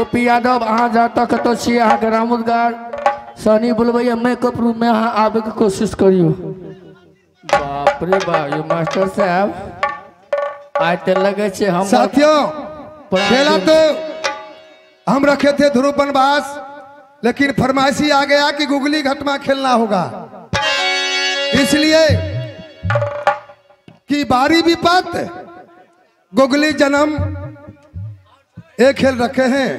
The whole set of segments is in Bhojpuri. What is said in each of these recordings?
ओपी यादव अहाँ जहाँ तक तो छी अहाँ के रामुदगार सनी बुलबैया मेकअप रूम में अहाँ आबे के कोशिश करियो। बाप रे बाप ये मास्टर साहब आज तो लगे छे हम साथियों खेला तो हम रखे थे ध्रुव बनवास, लेकिन फरमाइशी आ गया कि गुगली घटमा खेलना होगा, इसलिए कि बारी विपत गुगली जन्म एक खेल रखे हैं।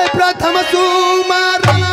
प्रथम सुमारना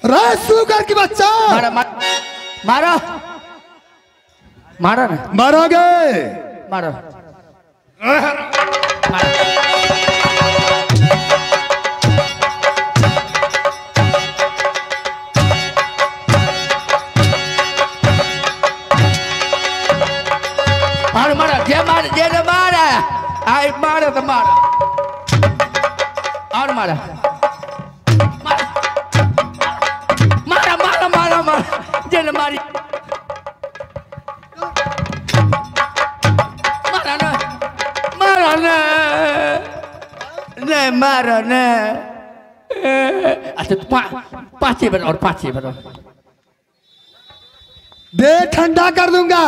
रे सुगर की बच्चा मारा मारा मारा ना मारोगे। मारो मारो। मारा जे मारा आई मारो तो मारो और मारा मारा मारा मारा मारा जे मारी मारा ना नहीं मारो ना। अच्छा पाँच ही बनो और पाँच ही बनो दे ठंडा कर दूंगा।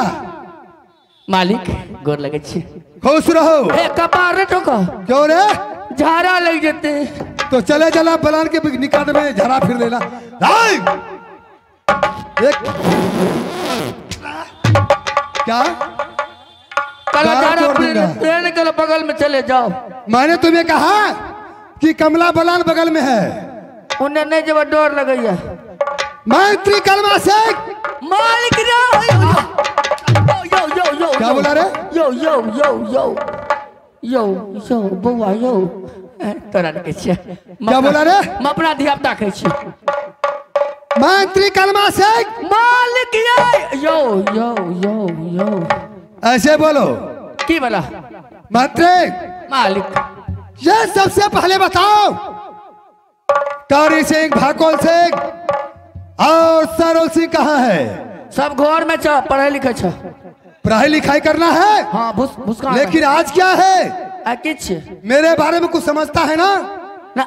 मालिक गोर लगे छी खुश रहो। कपार रे ठोको क्यों रे झाड़ा लग जाते तो चले चला बलान के निकाल में झरा फिर लेना। क्या ट्रेन के बगल में चले जाओ। मैंने तुम्हें कहा कि कमला बलान बगल में है। उन्हें नहीं जब डोर लगैया मैत्री कलमा से मालिक क्या बोला रे? यो यो यो यो यो यो बउआ यो तोरा के छे क्या बोला रे? मैं अपना धियापुता के छी मैत्री कलमा से मालिक यो यो यो यो ऐसे बोलो। की बोला? मैत्री मालिक ये सबसे पहले बताओ कारी सिंह, भाकोल सिंह और सरोल सिंह कहाँ है? सब घर में छ पढ़े लिखे छ। पढ़ाई लिखाई करना है। हाँ भूसका। लेकिन आज क्या है? किछ मेरे बारे में कुछ समझता है ना? ना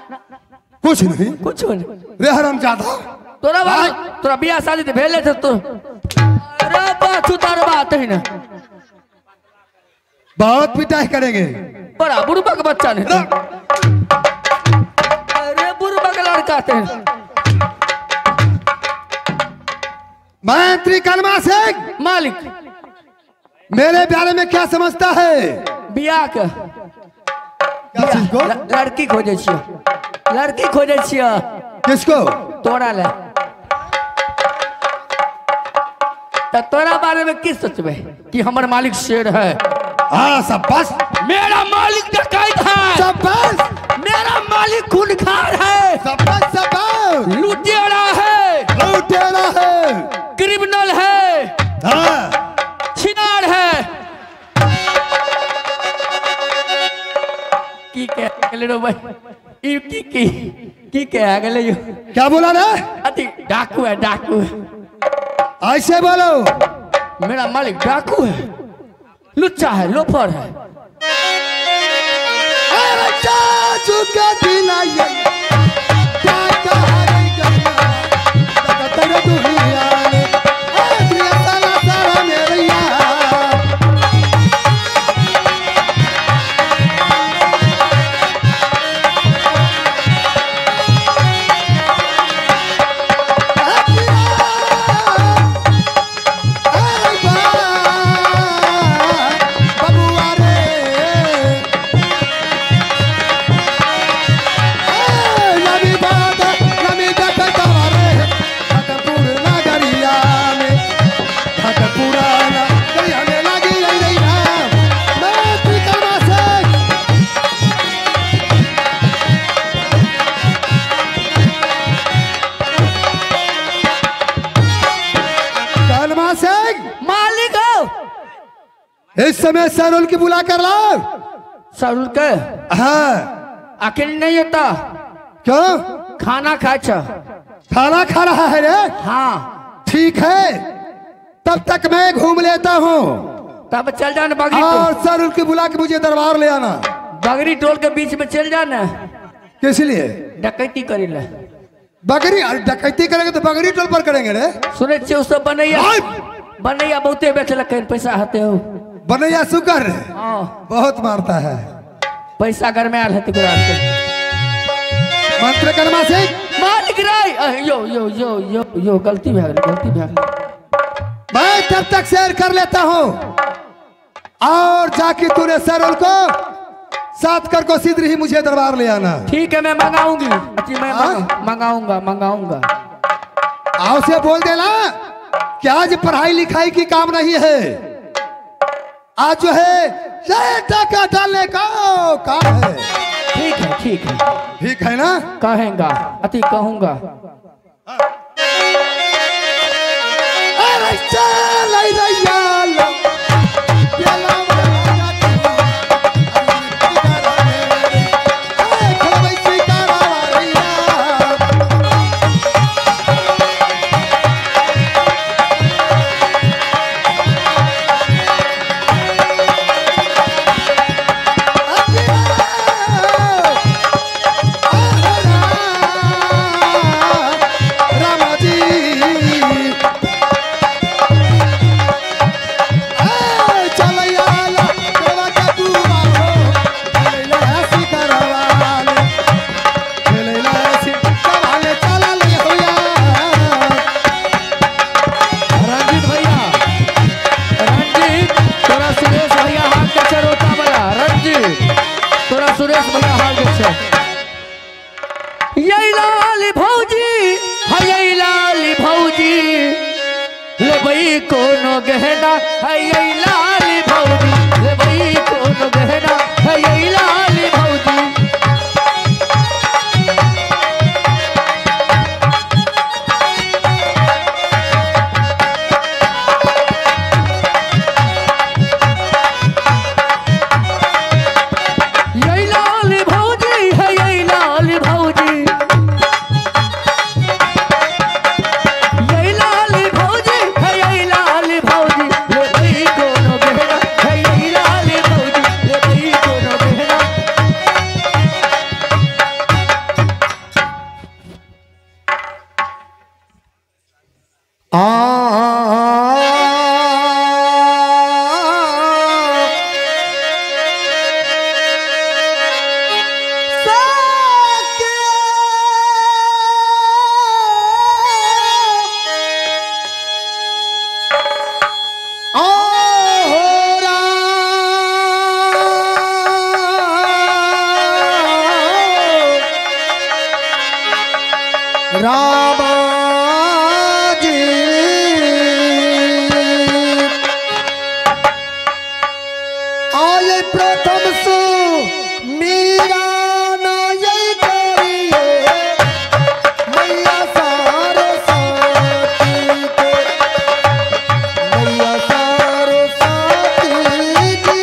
कुछ नहीं। कुछ नहीं रे हरामजादा तोरा बियाह शादी तो भेले थे तू। अरे बात उतार बात है ना बहुत पिटाई करेंगे। बड़ा बुढ़बा का बच्चा नहीं। अरे बुढ़बा का लड़का थे। मैत्री कलमा सिंह मालिक मेरे बारे में क्या समझता है? बियाह के लड़की खोजे छियो। लड़की खोजे छियो। किसको? तोरा ले तो तोरा बारे में किस सोचबे कि हमारे मालिक शेर है? हाँ शाबाश। मेरा मालिक डकैत है। शाबाश। मेरा मालिक खूंखार है। शाबाश शाबाश। लुटेरा है। लुटेरा है। क्रिमिनल है। हाँ। छिनार है। की कह ले रो भाई की कह गले यो क्या बोला रे? अति डाकू है डाकू। ऐसे बोलो। मेरा मालिक डाकू है, लुच्चा है, लोफर है। चुका दिला ये इस समय सरुल की बुला कर लाओ। सरुल के? हाँ। अकेले नहीं होता। क्यों? खाना खाए छ। खाना खा रहा है रे? हाँ। ठीक है तब तक मैं घूम लेता हूँ। तब चल जाना बगरी और सरुल की बुला के मुझे दरबार ले आना। बगरी टोल के बीच में चल जाना। किस लिए? डकैती करे ले। बगरी? डकैती करेंगे तो बगरी टोल पर करेंगे रे। सुने छे उस बनैया बनैया बहुते बेचल पैसा हते हो। बनैया सुकर बहुत मारता है। पैसा घर में आल है मंत्र कर्मा से मालिक रे। यो यो यो यो यो गलती भे गलती भे। मैं तब तक शेयर कर लेता हूँ और जाके तूने सरुल को साथ कर को सीधे ही मुझे दरबार ले आना। ठीक है मैं मंगाऊंगी। मैं मंगाऊंगा मंगाऊंगा। आओ से बोल देना कि आज पढ़ाई लिखाई की काम नहीं है, आज जो है ये टाका डालने का काम है। ठीक है ठीक है ठीक है ना? कहेंगा अति कहूंगा। अरे चल रैया लो, प्याला वाला जाती, अरे खलबई स्वीकारा वारिया। रंजीत भैया, रंजीत तोरा सुरेश भैया हाथ के छे रोता वाला। रंजीत तोरा सुरेश भैया हाथ के छे। ये लाल भौजी है, ये लाल भौजी लेबई कोनो गहना है, ये लाल भौजी लेबई कोनो गहना है, ये लाल भौजी। ये लाल भौजी है, ये लाल भौजी, ये लाल भौजी है, ये लाल भौजी लेबई कोनो गहना है, ये लाल भौजी लेबई कोनो गहना। रामा जी आये प्रथम सु मीरा ना यही करिए मैया सारे साथी को, मैया सारे साथी को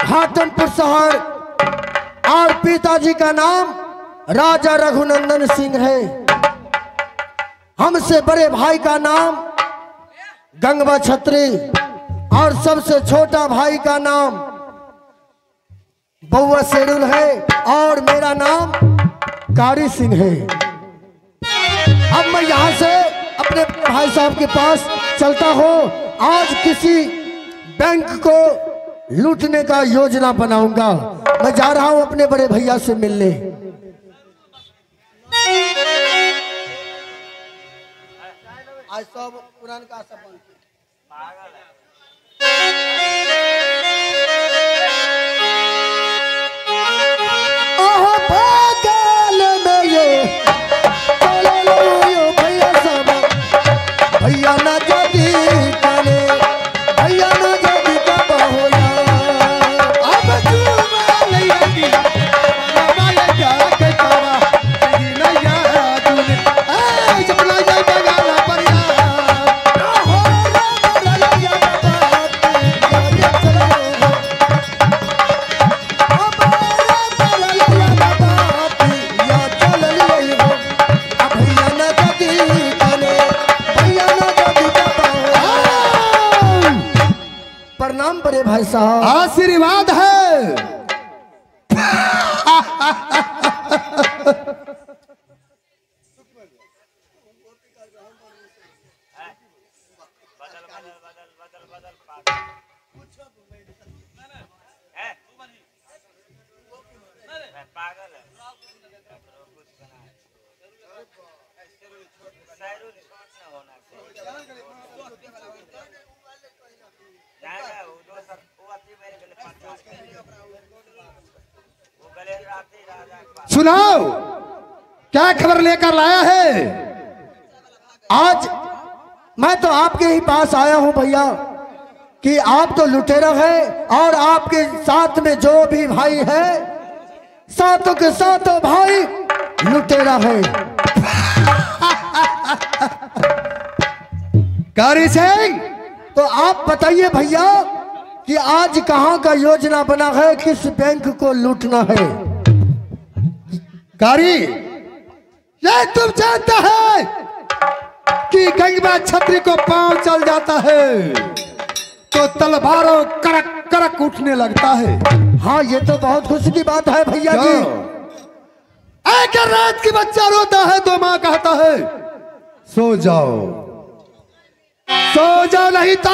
घाटमपुर शहर और पिताजी का नाम राजा रघुनंदन सिंह है। हमसे बड़े भाई का नाम गंगवा छत्री और सबसे छोटा भाई का नाम बउआ शेरुल है और मेरा नाम कारी सिंह है। अब मैं यहाँ से अपने भाई साहब के पास चलता हूँ। आज किसी बैंक को लूटने का योजना बनाऊंगा। मैं जा रहा हूँ अपने बड़े भैया से मिलने। आज सब पुरान का सब भैया ना जदी काने भैया ना जदी का बहुला अब तू मालैया की बाबा ये क्या के तावा जी नैया तूने ए चपला जाए बगाला परिया हो रे लैया बाबा ये चलो अब रे लैया बाबा या चल ले हो अब भैया ना जदी काने प्रणाम बड़े भाई साहब। आशीर्वाद है। सुनाओ क्या खबर लेकर लाया है? आज मैं तो आपके ही पास आया हूं भैया कि आप तो लुटेरा है और आपके साथ में जो भी भाई है सातों के सातों भाई लुटेरा है। कारी सिंह तो आप बताइए भैया कि आज कहां का योजना बना है, किस बैंक को लूटना है? कारी ये तुम जानता है कि गंगवा छत्री को पांव चल जाता है तो तलवारों करक करक उठने लगता है। हाँ ये तो बहुत खुशी की बात है भैया जी। एक रात की बच्चा रोता है तो माँ कहता है सो जाओ नहीं तो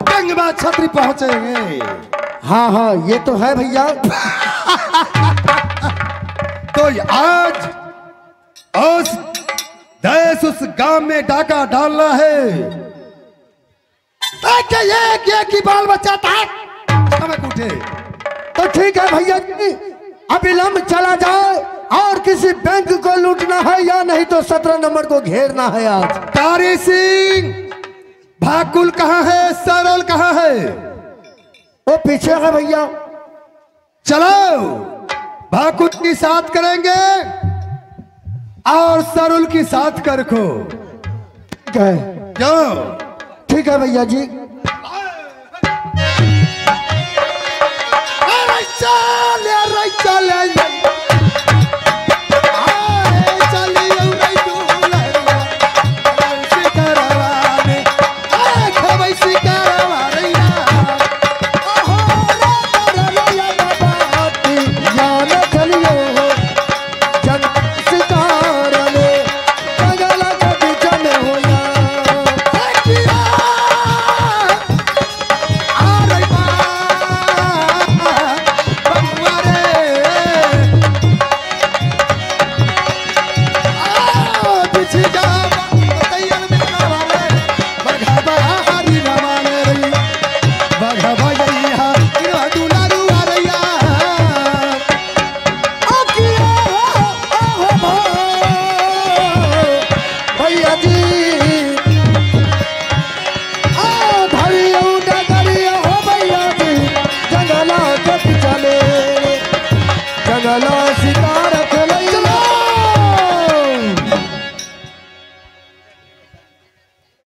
गंगवा छत्री पहुंचेंगे। हाँ हाँ ये तो है भैया। तो आज उस देश उस गांव में डाका डालना है एक ही बाल बच्चा था चमक उठे। तो ठीक है भैया जी अविलंब चला जाए और किसी बैंक को लूटना है या नहीं तो 17 नंबर को घेरना है। आज कारी सिंह भाकुल कहाँ है, सरल कहाँ है? वो पीछे है भैया। चलो भाकुल की साथ करेंगे और सरुल की साथ कर को जाओ। ठीक है भैया जी। जंगला शिकार